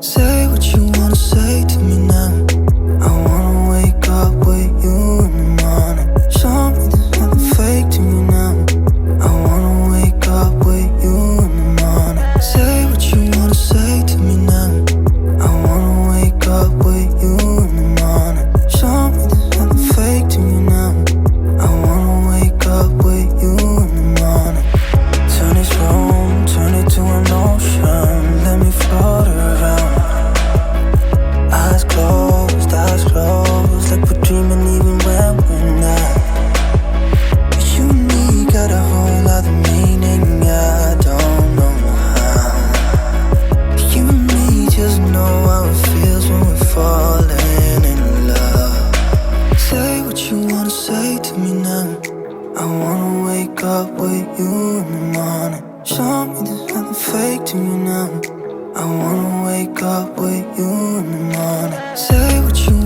Say what you wanna say to me now. I wanna wake up with you in the morning. Show me there's nothing fake to me now. I wanna wake up with you in the morning. Say what you wanna say to me now. I wanna wake up with you in the morning. Show me there's nothing fake to me now. I wanna wake up with you in the morning. Turn this room, turn it to an ocean. Let me float around. Eyes closed, like we're dreaming even when we're not. You and me got a whole other meaning, I don't know how. You and me just know how it feels when we're falling in love. Say what you wanna say to me now. I wanna wake up with you in the morning. Show me there's nothing fake to me now. I wanna wake up with you in the morning. Say what you